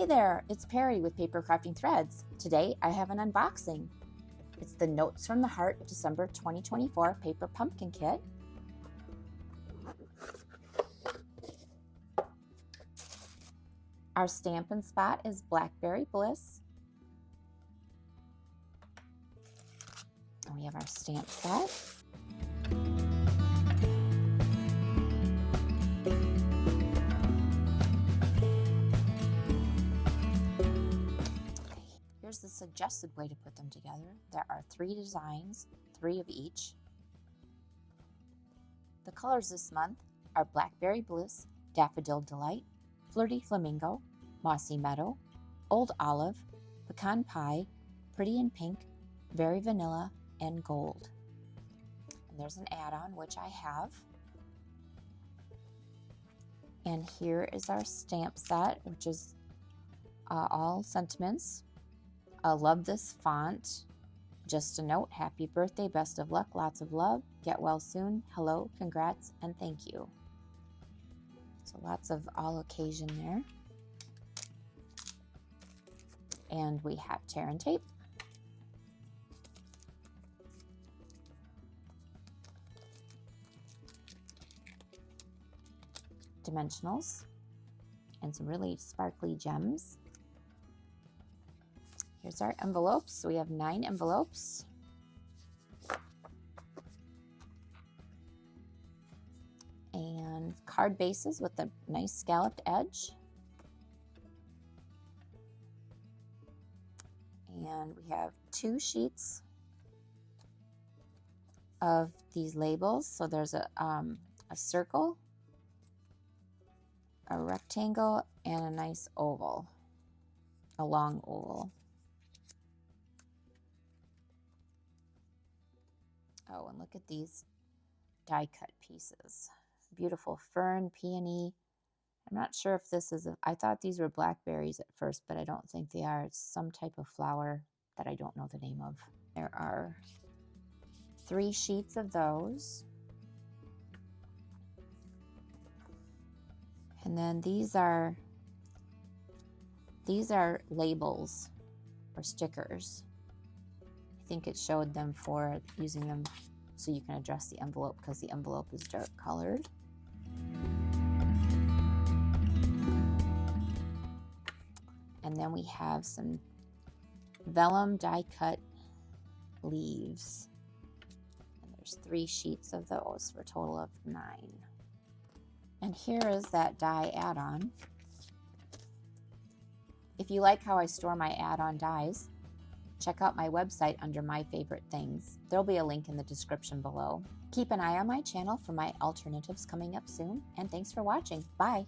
Hey there, it's Perry with PapercraftingThreads. Today I have an unboxing. It's the Notes from the Heart December 2024 Paper Pumpkin Kit. Our Stampin' Spot is Blackberry Bliss. And we have our stamp set. Here's the suggested way to put them together. There are 3 designs, 3 of each. The colors this month are Blackberry Bliss, Daffodil Delight, Flirty Flamingo, Mossy Meadow, Old Olive, Pecan Pie, Pretty in Pink, Very Vanilla, and Gold. And there's an add-on, which I have. And here is our stamp set, which is all sentiments. Love this font. Just a note, happy birthday, best of luck, lots of love, get well soon, hello, congrats, and thank you. So lots of all occasion there. And we have tear and tape. Dimensionals. And some really sparkly gems. Here's our envelopes. So we have 9 envelopes. And card bases with a nice scalloped edge. And we have 2 sheets of these labels. So there's a circle, a rectangle, and a nice oval, a long oval. Oh, and look at these die cut pieces. Beautiful fern, peony. I'm not sure if this is, I thought these were blackberries at first, but I don't think they are. It's some type of flower that I don't know the name of. There are 3 sheets of those. And then these are labels or stickers. I think it showed them for using them so you can address the envelope because the envelope is dark colored. And then we have some vellum die cut leaves. And there's 3 sheets of those for a total of 9. And here is that die add-on. If you like how I store my add-on dies, check out my website under My Favorite Things. There'll be a link in the description below. Keep an eye on my channel for my alternatives coming up soon, and thanks for watching. Bye!